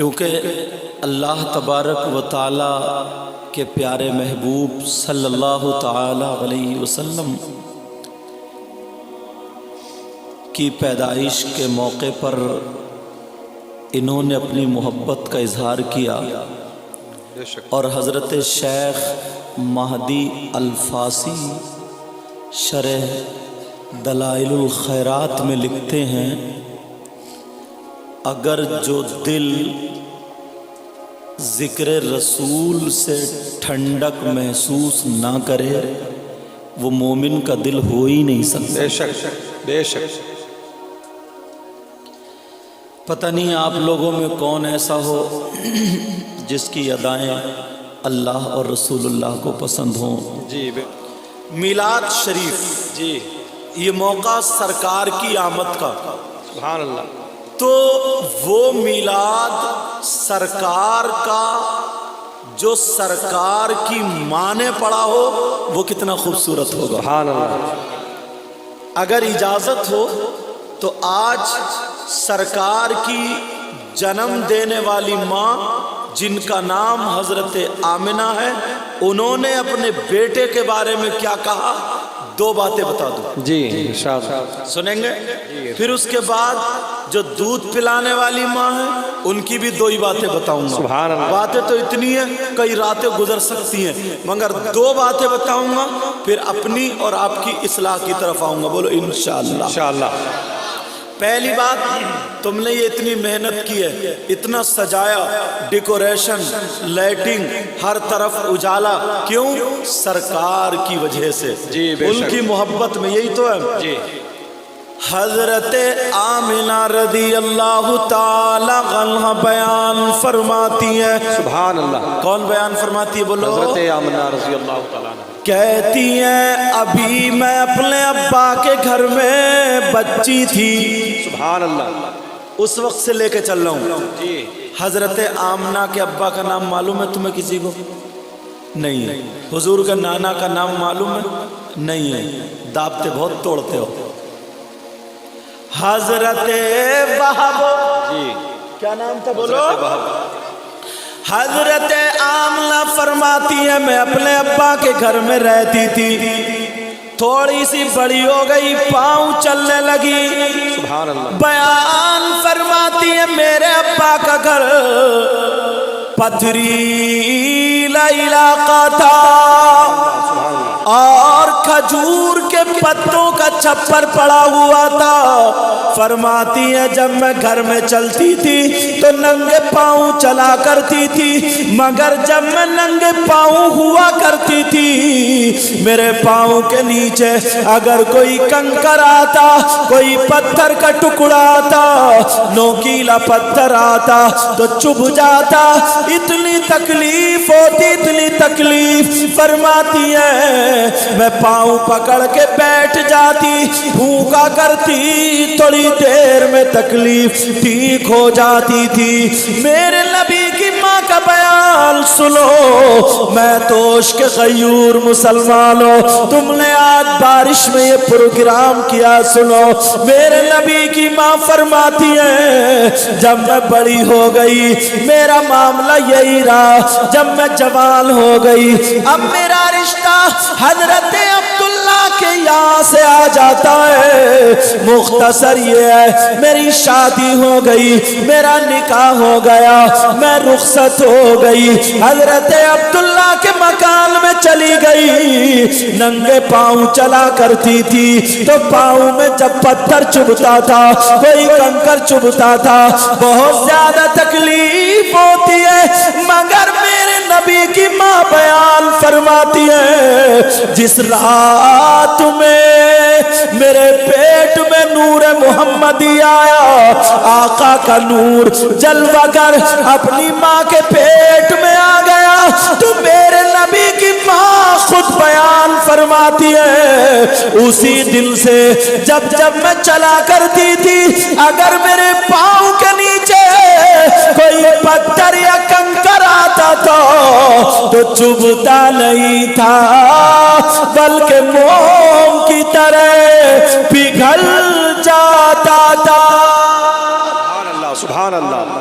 کیونکہ اللہ تبارک و تعالی کے پیارے محبوب صلی اللہ تعالی علیہ وسلم کی پیدائش کے موقع پر انہوں نے اپنی محبت کا اظہار کیا اور حضرت شیخ مہدی الفاسی شرح دلائل الخیرات میں لکھتے ہیں، اگر جو دل ذکر رسول سے ٹھنڈک محسوس نہ کرے وہ مومن کا دل ہو ہی نہیں سکتا۔ بے شک بے شک۔ پتہ نہیں آپ لوگوں میں کون ایسا ہو جس کی ادائیں اللہ اور رسول اللہ کو پسند ہوں۔ جی میلاد شریف، جی یہ موقع سرکار کی آمد کا، سبحان اللہ۔ تو وہ میلاد سرکار کا جو سرکار کی ماں نے پڑھا ہو وہ کتنا خوبصورت ہوگا۔ سبحان اللہ۔ اگر اجازت ہو تو آج سرکار کی جنم دینے والی ماں جن کا نام حضرت آمنہ ہے، انہوں نے اپنے بیٹے کے بارے میں کیا کہا، دو باتیں بتا دوں۔ جی انشاءاللہ سنیں گے؟ پھر اس کے بعد جو دودھ پلانے والی ماں ہے ان کی بھی دو ہی باتیں بتاؤں گا۔ سبحان اللہ۔ باتیں تو اتنی ہیں کئی راتیں گزر سکتی ہیں، مگر دو باتیں بتاؤں گا، پھر اپنی اور آپ کی اصلاح کی طرف آؤں گا۔ بولو انشاءاللہ۔ انشاءاللہ۔ پہلی بات، تم نے یہ اتنی محنت کی ہے، اتنا سجایا، ڈیکوریشن، لائٹنگ، ہر طرف اجالا، کیوں؟ سرکار کی وجہ سے، جی بے شک۔ ان کی محبت میں، یہی تو ہے۔ جی حضرت آمنہ رضی اللہ تعالی عنہا بیان فرماتی ہے، سبحان اللہ۔ کون بیان فرماتی ہے؟ بولو۔ حضرت آمنہ رضی اللہ تعالیٰ عنہ کہتی ہیں ابھی میں اپنے ابا کے گھر میں بچی تھی، سبحان اللہ۔ اس وقت سے لے کے چل رہا ہوں۔ جی حضرت آمنہ کے ابا کا نام معلوم ہے تمہیں کسی کو؟ نہیں ہے۔ حضور کا نانا کا نام معلوم ہے؟ نہیں ہے۔ دابتے بہت توڑتے ہو۔ حضرت وہب، جی کیا نام تھا؟ بولو۔ حضرت وہب۔ حضرت آمنہ فرماتی ہے میں اپنے ابا کے گھر میں رہتی تھی، تھوڑی سی بڑی ہو گئی، پاؤں چلنے لگی۔ سبحان اللہ۔ بیان فرماتی ہے میرے ابا کا گھر پتھریلا علاقہ تھا اور کھجور کے پتوں کا چھپر پڑا ہوا تھا۔ فرماتی ہے جب میں گھر میں چلتی تھی تو ننگے پاؤں چلا کرتی تھی، مگر جب میں ننگے پاؤں ہوا کرتی تھی میرے پاؤں کے نیچے اگر کوئی کنکر آتا، کوئی پتھر کا ٹکڑا آتا، نوکیلا پتھر آتا تو چبھ جاتا، اتنی تکلیف ہوتی، اتنی تکلیف۔ فرماتی ہے میں پاؤں پکڑ کے بیٹھ جاتی، بھوکا کرتی، تھوڑی دیر میں تکلیف ٹھیک ہو جاتی تھی۔ میرے نبی کی ماں کا بیان سنو، میں توش کے غیور مسلمانوں، تم نے آج بارش میں یہ پروگرام کیا، سنو۔ میرے نبی کی ماں فرماتی ہے جب میں بڑی ہو گئی میرا معاملہ یہی رہا، جب میں جوان ہو گئی اب میرا رشتہ حضرت عبداللہ کے یہاں سے آ جاتا ہے۔ مختصر یہ ہے میری شادی ہو گئی، میرا نکاح ہو گیا، میں رخصت ہو گئی، حضرت عبداللہ کے مکان میں چلی گئی، ننگے پاؤں چلا کرتی تھی تو پاؤں میں جب پتھر چبھتا تھا، کوئی کنکر چبھتا تھا، بہت زیادہ تکلیف ہوتی ہے، مگر میرے نبی کی ماں بیان فرماتی ہے جس رات میں میرے پیٹ میں نور محمدی آیا، آقا کا نور جلوہ گر اپنی ماں کے پیٹ میں آ گیا، تو میرے نبی کی ماں خود بیان فرماتی ہے اسی دن سے جب جب میں چلا کرتی تھی اگر میرے پاؤں کے نیچے کوئی پتھر یا کنکر آتا تھا تو چبھتا نہیں تھا بلکہ موم کی طرح پگھل جاتا تھا۔ سبحان اللہ، سبحان اللہ۔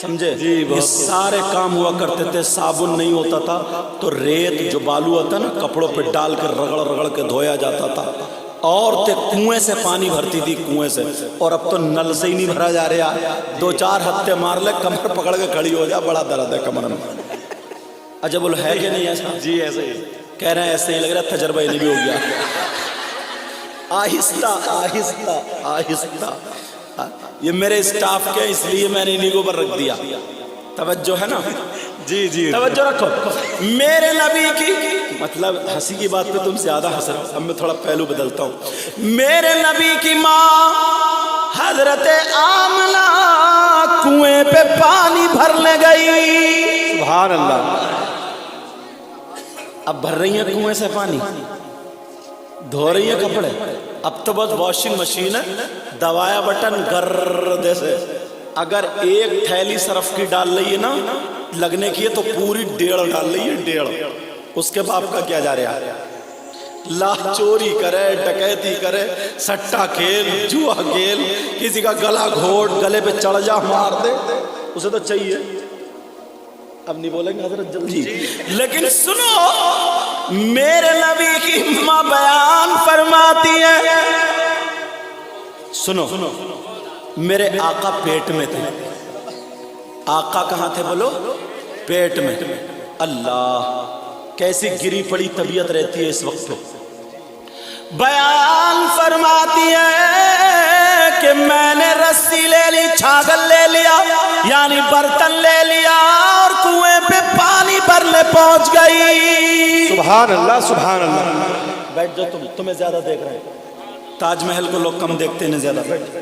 سمجھے؟ جی، یہ سارے کام ہوا کرتے تھے. صابن نہیں ہوتا تھا تو ریت جو بالو ہوتا نا کپڑوں پہ ڈال کر رگڑ رگڑ کے دھویا جاتا تھا. عورتیں کنویں سے پانی بھرتی تھی, کنویں سے. اور اب تو نل سے ہی نہیں بھرا جا رہا. 2-4 ہفتے مار لے کمر پکڑ کے کھڑی ہو جا, بڑا درد ہے کمر میں. اچھا بولو ہے کہ نہیں ایسا؟ جی ایسے ہی کہہ رہے ہیں ایسے ہی لگ رہا ہے, تجربہ انہیں بھی ہو گیا. آہستہ آہستہ آہستہ. یہ میرے اسٹاف کے, اس لیے میں نے انہیں کو اوپر رکھ دیا. توجہ ہے نا؟ جی جی توجہ رکھو. میرے نبی کی, مطلب ہنسی کی بات پہ تم زیادہ ہنس رہے ہو, اب میں تھوڑا پہلو بدلتا ہوں. میرے نبی کی ماں حضرت آمنہ کنویں پہ پانی بھرنے گئی. سبحان اللہ. اب بھر رہی ہیں کنویں سے پانی, دھو رہی ہیں کپڑے. اب تو بس واشنگ مشین ہے, دبایا بٹن گردے سے. اگر ایک تھیلی صرف کی ڈال رہی ہے نا لگنے کی ہے تو پوری 1.5 ڈال رہی ہے, 1.5. اس کے باپ کا کیا جا رہا ہے؟ لا چوری کرے, ڈکیتی کرے, سٹا کھیل, جوا کھیل, کسی کا گلا گھوٹ, گلے پہ چڑھ جا مار دے, اسے تو چاہیے. اب نہیں بولیں گے حضرت جلدی, لیکن سنو میرے نبی کی ماں بیان فرماتی ہے. سنو میرے آقا پیٹ میں تھے. آقا کہاں تھے بولو؟ پیٹ میں. اللہ کیسی گری پڑی طبیعت رہتی ہے اس وقت پہ. بیان فرماتی ہے کہ میں نے رسی لے لی, چھاگل لے لیا, یعنی برتن لے لیا, اور کنویں پہ پانی بھرنے پہنچ گئی. سبحان اللہ سبحان اللہ. بیٹھ جاؤ, تمہیں زیادہ دیکھ رہے ہیں. تاج محل کو لوگ کم دیکھتے ہیں زیادہ. بیٹھ,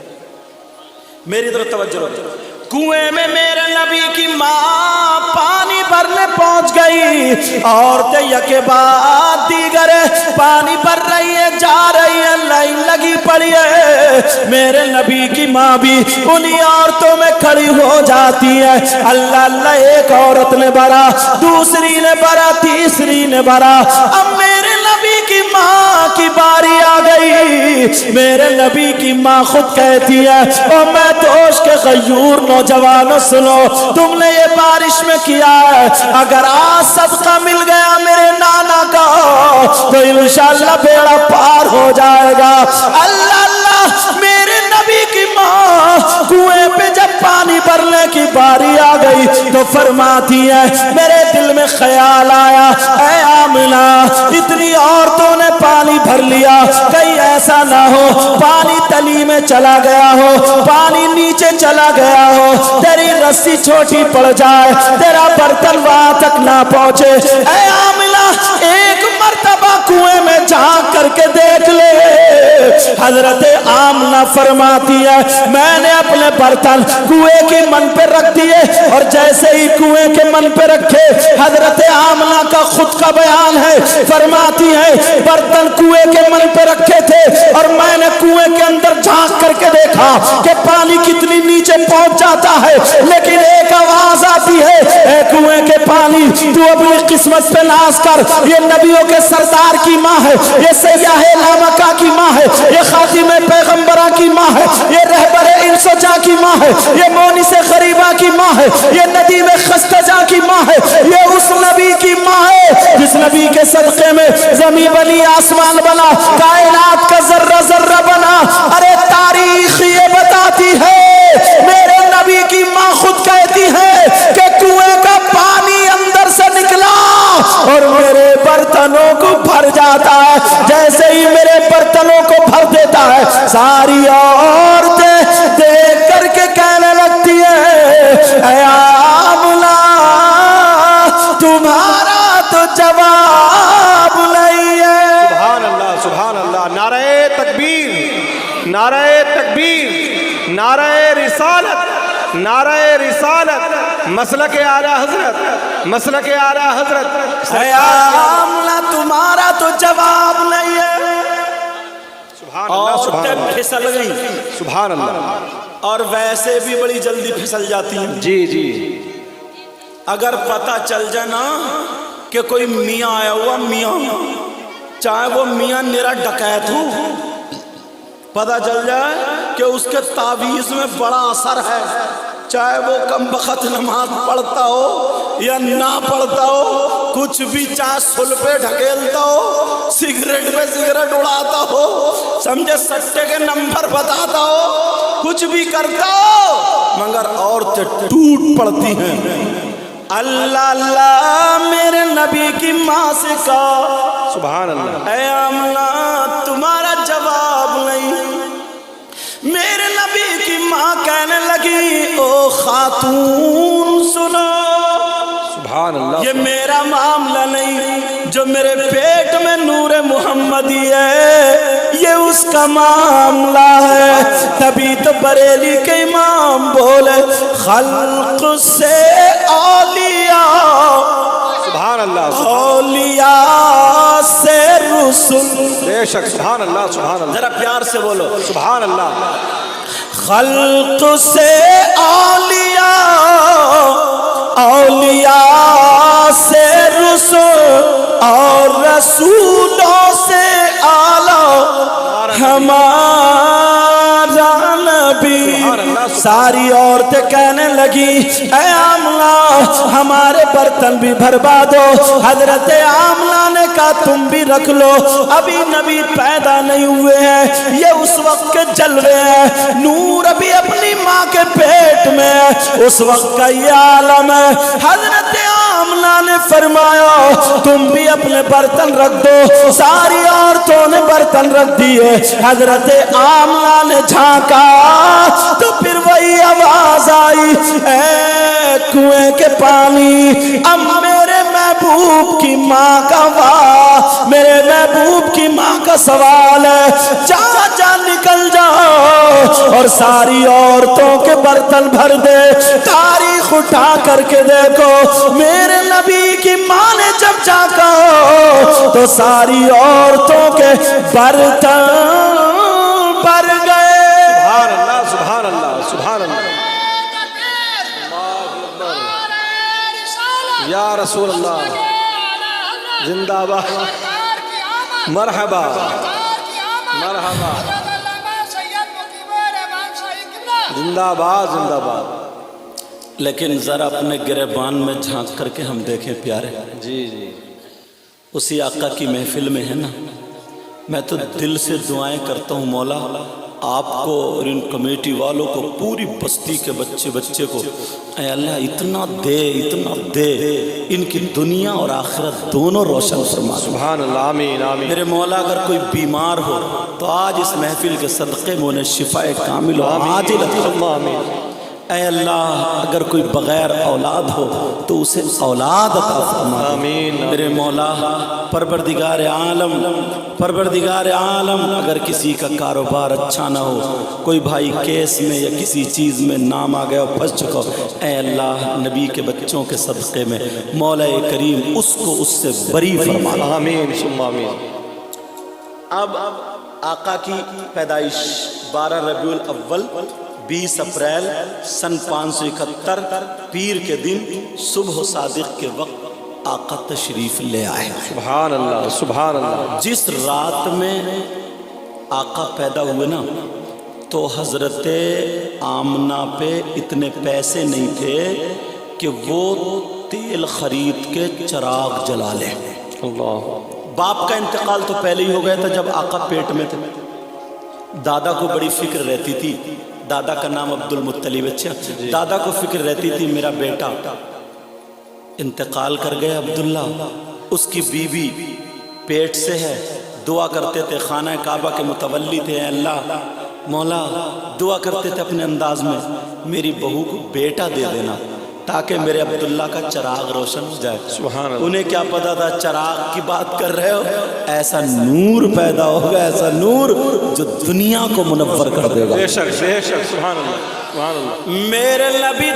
میری طرف توجہ رکھو. کنویں میں میرے نبی کی ماں پانی بھرنے پہنچ گئی. عورتیں یکے بعد دیگر پانی بھر رہی ہے, جا رہی ہے, لائن لگی پڑی ہے. میرے نبی کی ماں بھی انہی عورتوں میں کھڑی ہو جاتی ہے. اللہ اللہ, ایک عورت نے بھرا, دوسری نے بھرا, تیسری نے بھرا. اب میرے نبی کی ماں کی باری آ گئی. میرے نبی کی ماں خود کہتی ہے, او میں دوش کے غیور نوجوانوں سنو, تم نے یہ بارش میں کیا ہے, اگر آج صدقہ مل گیا میرے نانا کا تو انشاءاللہ بیڑا پار ہو جائے گا. اللہ اللہ, میرے نبی کی ماں کنویں پہ جب پانی بھرنے کی باری آ گئی تو فرماتی ہے, میرے دل میں خیال آیا, اے آمنہ اتنی عورتوں نے پانی بھر لیا, کہیں ایسا نہ ہو پانی تلی میں چلا گیا ہو, پانی نیچے چلا گیا ہو, تیری رسی چھوٹی پڑ جائے, تیرا برتن وہاں تک نہ پہنچے. اے آمنہ ایک مرتبہ کنویں میں جھانک کر کے دیکھ لے. حضرت آمنہ فرماتی ہے, میں نے اپنے برتن کنویں کی من پہ رکھ دیے, اور جیسے ہی کنویں کے من پہ رکھے, حضرت آمنہ کا خود کا بیان ہے, فرماتی ہے برتن کنویں کے من پہ رکھے تھے, اور میں نے کنویں کے اندر جھانک کر کے دیکھا کہ پانی کتنی نیچے پہنچ جاتا ہے, لیکن ایک آواز آتی ہے, اے کنویں کے پانی تو اپنی قسمت پہ ناز کر. یہ نبیوں کے سردار کی ماں ہے, یہ سیاح لامکہ کی ماں ہے, یہ خاتم پیغمبرہ کی ماں ہے, یہ رہبر انس و جاں کی ماں ہے, یہ مونس غریبہ کی ماں ہے, یہ ندیم خستجاں کی ماں ہے, یہ اس نبی کی ماں ہے جس نبی کے صدقے میں زمین بنی, آسمان بنا, کائنات کا ذرہ ذرہ بنا. ارے تاریخ یہ بتاتی ہے, میرے نبی کی ماں خود کہتی ہے کہ کنویں کا پانی اندر سے نکلا اور میرے برتنوں کو بھر جاتا ہے. جیسے ہی میرے برتنوں کو بھر دیتا ہے, ساری عورتیں دیکھ کر کے کہنے لگتی ہے, اے آمنہ تمہارا تو جواب نہیں ہے. سبحان اللہ سبحان اللہ. نعرہ تکبیر, نعرہ تکبیر, نعرہ رسالت, نعرہ رسالت, مسلک اعلی حضرت, مسلک اعلی حضرت. اے آمنہ تمہارا تو جواب نہیں ہے. سبحان اللہ سبحان اللہ. پھسل گئی, سبحان اللہ. اور ویسے بھی بڑی جلدی پھسل جاتی ہیں. جی جی. اگر پتہ چل جائے نا کہ کوئی میاں آیا ہوا, میاں چاہے وہ میاں میرا ڈکیت ہو, پتہ چل جائے کہ اس کے تعویذ میں بڑا اثر ہے, چاہے وہ کم بخت نماز پڑھتا ہو یا نہ پڑھتا ہو، کچھ بھی چاہے سل پہ ڈھکیلتا ہو، سگریٹ پہ سگریٹ اڑاتا ہو، سمجھے سٹے کے نمبر بتاتا ہو، کچھ بھی کرتا ہو، مگر عورتیں ٹوٹ پڑتی ہیں۔ اللہ اللہ میرے نبی کی ماں سے کہا سبحان اللہ، اے آمنہ تمہارا جواب نہیں۔ میرے نبی کی ماں کہنے لگی او خاتون سنو، سبحان اللہ، یہ میرا معاملہ نہیں، جو میرے پیٹ میں نور محمدی ہے یہ اس کا معاملہ ہے۔ تبھی تو بریلی کے امام بولے خلق سے اولیاء، سبحان اللہ، اولیاء سے رسول۔ بے شک، سبحان اللہ، سبحان اللہ، ذرا پیار سے بولو سبحان اللہ، خلق سے اولیاء، اولیاء سے رسول، اور رسولوں سے اعلیٰ ہمارا نبی۔ ساری عورتیں کہنے لگی اے آمنہ ہمارے برتن بھی بھروا دو۔ حضرت آمنہ نے کہا تم بھی رکھ لو، ابھی نبی پیدا نہیں ہوئے ہیں، یہ اس وقت کے جلوے ہیں، نور ابھی اپنی ماں کے پیٹ میں ہے، اس وقت کا یہ عالم ہے۔ حضرت آمنہ نے فرمایا تم بھی اپنے برتن رکھ دو۔ ساری عورتوں نے برتن رکھ دیے۔ حضرت آمنہ نے جھانکا تو پھر وہی آواز آئی اے کنویں کے پانی، اب میرے محبوب کی ماں کا واہ، میرے محبوب کی ماں کا سوال ہے، جا جا نکل جاؤ اور ساری عورتوں کے برتن بھر دے۔ تاریخ اٹھا کر کے دیکھو، میرے نبی کی ماں نے جب جھانکا تو ساری عورتوں کے برتن بھر گئے۔ سبحان اللہ، سبحان اللہ، سبحان اللہ، یا رسول اللہ، زندہ باد، مرحبا مرحبا، زندہ باد، زندہ باد۔ لیکن ذرا اپنے گریبان میں جھانک کر کے ہم دیکھیں پیارے، جی جی، اسی آقا کی محفل میں ہے نا، میں تو دل سے دعائیں کرتا ہوں مولا آپ کو اور ان کمیٹی والوں کو، پوری بستی کے بچے کو، اے اللہ اتنا دے ان کی دنیا اور آخرت دونوں روشن فرما۔ سبحان اللہ، آمین آمین۔ میرے مولا اگر کوئی بیمار ہو تو آج اس محفل کے صدقے میں انہیں شفاء کامل و عاجل عطا فرما۔ آمین۔ اے اللہ اگر کوئی بغیر اولاد ہو تو اسے اولاد عطا فرما۔ آمین۔ میرے مولا پروردگار عالم اگر کسی کا کاروبار اچھا نہ ہو، کوئی بھائی کیس میں یا کسی چیز میں نام آ گیا پھنس چکا ہو، اے اللہ نبی کے بچوں کے صدقے میں مولا کریم اس کو اس سے بری فرما۔ آمین ثم آمین۔ اب آقا کی پیدائش 12 ربیع الاول 20 اپریل سن 571 پیر کے دن صبح صادق کے وقت آقا تشریف لے آئے۔ سبحان اللہ، سبحان اللہ۔ جس رات میں آقا پیدا ہوئے نا تو حضرت آمنہ پہ اتنے پیسے نہیں تھے کہ وہ تیل خرید کے چراغ جلا لیں۔ اللہ، باپ کا انتقال تو پہلے ہی ہو گیا تھا جب آقا پیٹ میں تھے۔ دادا کو بڑی فکر رہتی تھی، دادا کا نام عبد المطلب، اچھا دادا کو فکر رہتی تھی میرا بیٹا انتقال کر گیا عبداللہ، اس کی بیوی پیٹ سے ہے، دعا کرتے تھے، خانہ کعبہ کے متولی تھے، اے اللہ مولا دعا کرتے تھے اپنے انداز میں میری بہو کو بیٹا دے دینا تاکہ میرے عبداللہ کا چراغ روشن ہو جائے۔ سبحان اللہ۔ انہیں کیا پتا تھا چراغ کی بات کر رہے ہو، ایسا نور پیدا ہوگا، ایسا نور جو دنیا کو منور کر دے گا۔ بے شک، بے شک، سبحان اللہ، سبحان اللہ۔ میرے نبی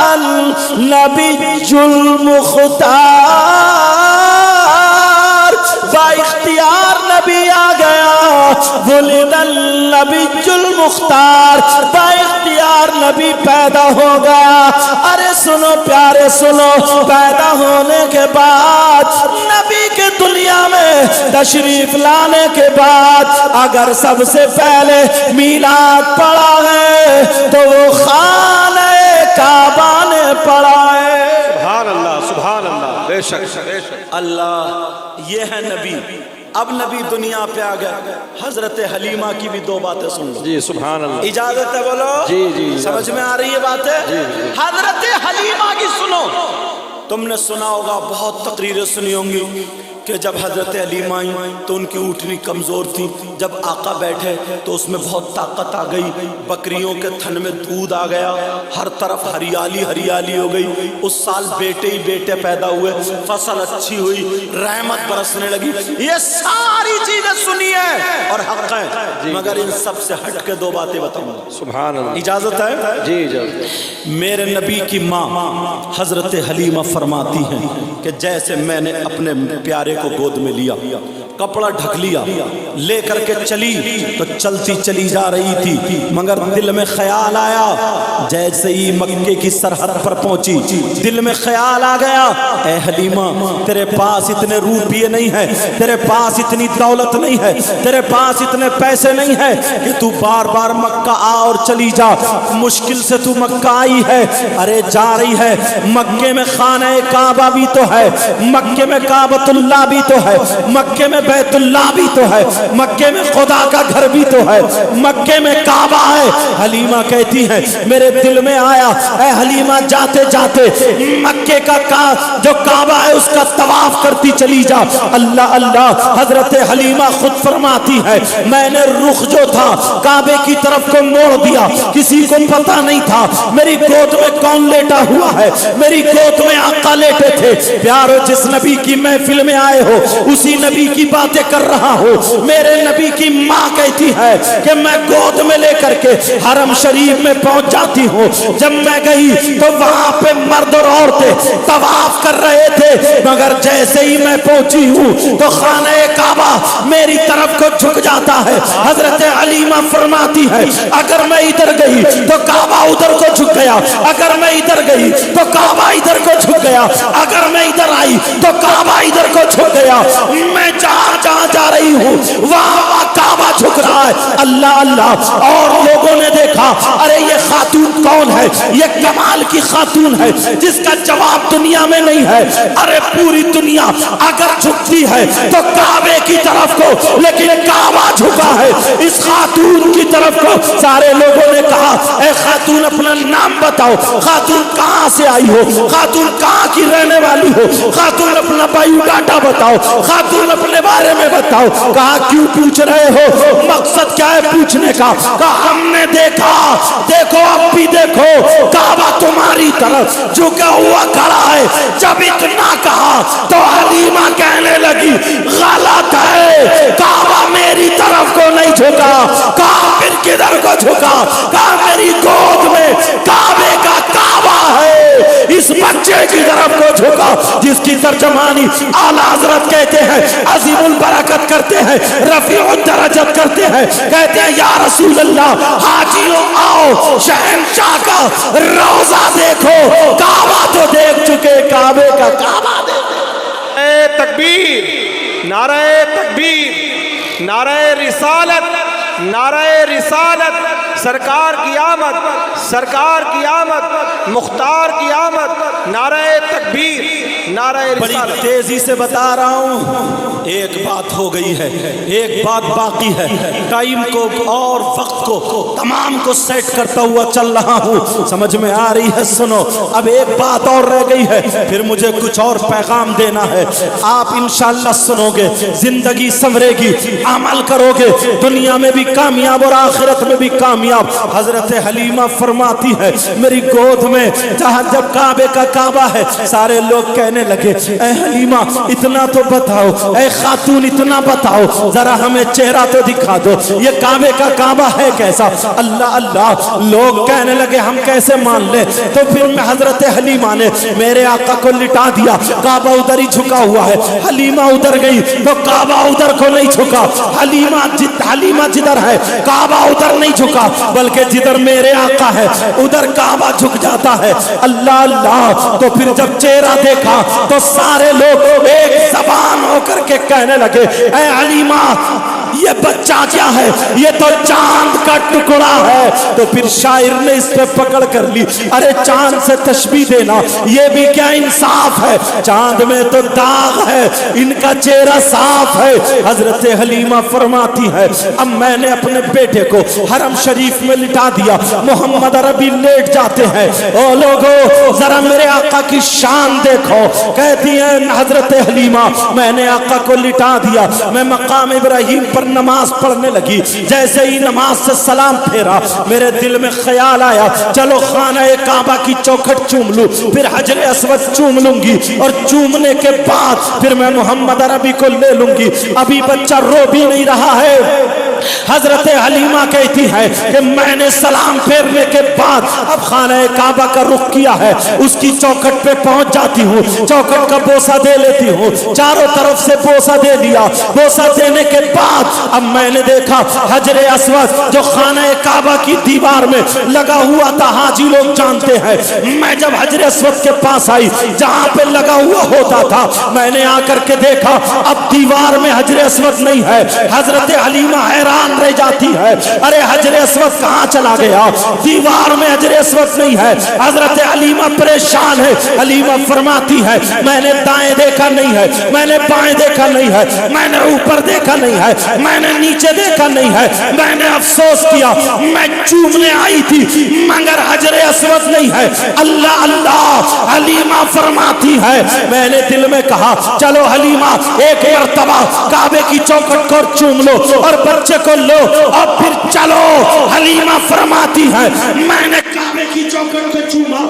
النبی المختار، با اختیار نبی آ گیا، ولد النبی المختار، با اختیار نبی پیدا ہو گیا۔ ارے سنو پیارے سنو، پیدا ہونے کے بعد نبی کے دنیا میں تشریف لانے کے بعد اگر سب سے پہلے میلاد پڑا ہے تو وہ خانہ کعبہ نے پڑا ہے۔ سبحان اللہ، بے شک بے شک۔ اللہ، یہ ہے نبی۔ اب نبی دنیا پہ آ گئے۔ حضرت حلیمہ کی بھی دو باتیں سن لو۔ جی سبحان اللہ۔ اجازت ہے بولو؟ جی جی سمجھ میں آ رہی ہے باتیں؟ حضرت حلیمہ کی سنو۔ تم نے سنا ہوگا، بہت تقریریں سنی ہوں گی کہ جب حضرت حلیمہ آئی تو ان کی اونٹنی کمزور تھی، جب آقا بیٹھے تو اس میں بہت طاقت آ گئی، بکریوں کے تھن میں دودھ آ گیا، ہر طرف ہریالی ہریالی ہو گئی۔ اس سال بیٹے ہی بیٹے پیدا ہوئے، فصل اچھی ہوئی، رحمت برسنے لگی۔ یہ ساری چیزیں سنی ہیں اور حق ہے، مگر ان سب سے ہٹ کے دو باتیں بتاؤں گا۔ سبحان اللہ۔ اجازت ہے؟ جی اجازت۔ میرے نبی کی ماں حضرت حلیمہ فرماتی ہیں کہ جیسے میں نے اپنے پیارے کو گود میں لیا، کپڑا ڈھک لیا، لے کر کے چلی تو چلتی چلی جا رہی تھی، مگر دل میں خیال آیا، جیسے ہی مکے کی سرحد پر پہنچی دل میں خیال آ گیا، اے حلیمہ تیرے پاس اتنے روپیے نہیں ہے، تیرے پاس اتنی دولت نہیں ہے، تیرے پاس اتنے پیسے نہیں ہے کہ تو بار بار مکہ آ اور چلی جا، مشکل سے تو مکہ آئی ہے، ارے جا رہی ہے، مکے میں خانہ کعبہ بھی تو ہے، مکے میں کعبۃ اللہ بھی تو ہے، مکے میں بیت اللہ بھی تو ہے، مکے میں خدا کا گھر بھی تو ہے، مکے میں کعبہ ہے۔ حلیمہ کہتی ہے میرے دل میں آیا، اے حلیمہ جاتے جاتے مکے کا جو کعبہ ہے اس کا طواف کرتی چلی جا۔ اللہ اللہ، حضرت حلیمہ خود فرماتی ہے میں نے رخ جو تھا کعبے کی طرف کو موڑ دیا، کسی کو پتہ نہیں تھا میری گود میں کون لیٹا ہوا ہے، میری گود میں آقا لیٹے تھے۔ پیارو، جس نبی کی محفل میں آئے ہو اسی نبی کی باتیں کر رہا ہو۔ میرے نبی کی ماں کہتی ہے کہ میں گود میں لے کر کے حرم شریف میں پہنچ جاتی ہوں، جب میں گئی تو وہاں پہ مرد اور عورتیں طواف کر رہے تھے، مگر جیسے ہی میں پہنچی ہوں تو خانہ کعبہ میری طرف کو جھک جاتا ہے۔ حضرت حلیمہ فرماتی ہے اگر میں ادھر گئی تو کعبہ ادھر کو جھک گیا، اگر میں ادھر گئی تو کعبہ ادھر کو جھک گیا، اگر میں ادھر آئی تو کعبہ ادھر کو جھک گیا، میں جہاں جہاں جا رہی ہوں وہاں کعبہ جھک رہا ہے۔ اللہ اللہ، اور لوگوں نے دیکھا ارے یہ خاتون کون ہے، یہ کمال کی خاتون ہے جس کا جواب دنیا میں نہیں ہے۔ ارے پوری دنیا اگر جھکتی ہے تو کعبے کی طرف کو، لیکن کعبہ جھکا ہے اس خاتون کی طرف کو۔ سارے لوگوں نے کہا اے خاتون اپنا نام بتاؤ، خاتون کہاں سے آئی ہو، خاتون کہاں کی رہنے والی ہو، خاتون اپنا بایو ڈاٹا بتاؤ، خاتون اپنے بارے میں بتاؤ۔ کہا کیوں پوچھ رہے ہو، مقصد کیا ہے پوچھنے کا؟ کہا ہم نے دیکھا، دیکھو اب بھی دیکھو، کعبہ تمہاری طرف جھکا ہوا کھڑا ہے۔ جب اتنا کہا تو حلیمہ کہنے لگی غلط ہے، کعبہ میری طرف کو نہیں جھکا۔ کہا پھر کدھر کو جھکا؟ کہا میری گود میں کعبے کا کعبہ ہے، اس بچے کی طرف کو جھکا، جس کی ترجمانی اعلیٰ حضرت کہتے ہیں عظیم البرکت کرتے ہیں، رفیع الدرجت کرتے ہیں، کہتے ہیں یا رسول اللہ حاجیوں آؤ شہنشاہ کا روضہ دیکھو، کعبہ تو دیکھ چکے، کعبے کا کعبہ دیکھو۔ نعرہ تکبیر، نعرہ تکبیر، نعرہ رسالت، نعرہ رسالت، سرکار کی آمد، سرکار کی آمد، مختار کی آمد، نعرہ تکبیر، نعرہ بڑی رسالت۔ تیزی سے بتا رہا ہوں، ایک بات ہو گئی ہے، ایک بات باقی ہے، ٹائم کو اور وقت کو تمام کو سیٹ کرتا ہوا چل رہا ہوں، سمجھ میں آ رہی ہے؟ سنو، اب ایک بات اور رہ گئی ہے، پھر مجھے کچھ اور پیغام دینا ہے۔ آپ انشاءاللہ سنو گے، زندگی سنورے گی، عمل کرو گے، دنیا میں بھی کامیاب اور آخرت میں بھی کامیاب۔ حضرت حلیمہ فرماتی ہے میری گود میں جہاں جب کعبے کا کعبہ ہے، سارے لوگ کہنے لگے اے حلیمہ اتنا تو بتاؤ، اے خاتون اتنا بتاؤ، ذرا ہمیں چہرہ تو دکھا دو، یہ کعبے کا کعبہ ہے کیسا؟ اللہ اللہ، لوگ کہنے لگے ہم کیسے مان لیں؟ تو پھر میں حضرت حلیمہ نے میرے آقا کو لٹا دیا، کعبہ ادھر ہی جھکا ہوا ہے، حلیمہ ادھر گئی تو کعبہ ادھر کو نہیں جھکا، حلیمہ جدھر ہے کعبہ ادھر نہیں جھکا، بلکہ جدھر میرے آقا ہے ادھر کعبہ جھک جاتا ہے۔ اللہ اللہ، تو پھر جب چہرہ دیکھا تو سارے لوگ ایک زبان ہو کر کے کہنے لگے اے حلیمہ یہ بچہ کیا ہے؟ یہ تو چاند کا ٹکڑا ہے۔ تو پھر شاعر نے اس پہ پکڑ کر لی، ارے چاند سے تشبیہ دینا یہ بھی کیا انصاف ہے؟ چاند میں تو داغ ہے، ان کا چہرہ صاف ہے۔ حضرت حلیمہ فرماتی ہے اب میں نے اپنے بیٹے کو حرم شریف میں لٹا دیا، محمد عربی لیٹ جاتے ہیں، او لوگو ذرا میرے آقا کی شان دیکھو۔ کہتی ہیں حضرت حلیمہ میں نے آقا کو لٹا دیا، میں مقام ابراہیم پر نماز پڑھنے لگی، جیسے ہی نماز سے سلام پھیرا میرے دل میں خیال آیا چلو خانہ کعبہ کی چوکھٹ چوم لوں، پھر حجر اسود چوم لوں گی، اور چومنے کے بعد پھر میں محمد عربی کو لے لوں گی۔ ابھی بچہ رو بھی نہیں رہا ہے۔ حضرت حلیمہ کہتی ہے کہ میں نے سلام پھیرنے کے بعد اب خانہ کعبہ کا رخ کیا ہے، اس کی چوکھٹ پہ پہنچ جاتی ہوں، چوکھٹ کا بوسہ دے لیتی ہوں، چاروں طرف سے بوسہ دے لیا۔ بوسہ دینے کے بعد اب میں نے دیکھا حجر اسود جو خانہ کعبہ کی دیوار میں لگا ہوا تھا، حاجی لوگ جانتے ہیں، میں جب حجر اسود کے پاس آئی جہاں پہ لگا ہوا ہوتا تھا میں نے آ کر کے دیکھا اب دیوار میں حجر اسود نہیں ہے۔ حضرت حلیمہ حیران رہ جاتی ہے، ارے حجر اسود کہاں چلا گیا؟ دیوار میں حجر اسود نہیں ہے۔ حضرت حلیمہ پریشان ہے۔ حلیمہ فرماتی ہے میں نے دائیں دیکھا نہیں ہے، میں نے بائیں دیکھا نہیں ہے، میں نے اوپر دیکھا نہیں ہے، میں نے نیچے دیکھا نہیں ہے، میں نے افسوس کیا، میں چومنے آئی تھی مگر حجر اسود نہیں ہے۔ اللہ اللہ، حلیمہ فرماتی ہے میں نے دل میں کہا چلو حلیمہ ایک مرتبہ کعبے کی چوکھٹ کو چوم لو اور بچے کو لو اور پھر چلو۔ حلیمہ فرماتی ہے میں نے کعبے کی چوکھٹ کو چوما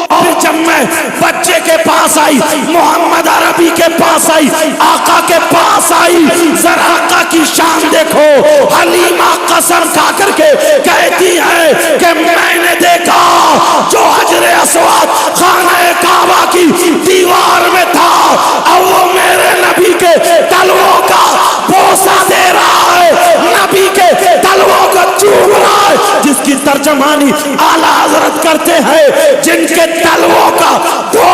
اور پھر جب میں بچے کے پاس آئی، محمد عربی کے پاس آئی، آقا کے پاس آئی، ذرا آقا کی شان دیکھو۔ حلیمہ قسم کھا کر کے کہتی ہے کہ میں نے دیکھا جو حجر اسود خانہ کعبہ کی دیوار میں تھا اور وہ میرے نبی کے تلووں کا بوسہ دے رہا ہے، نبی کے تلووں کو چوم رہا ہے، جس کی ترجمانی اعلیٰ حضرت کرتے ہیں جن کے تلووں کا دو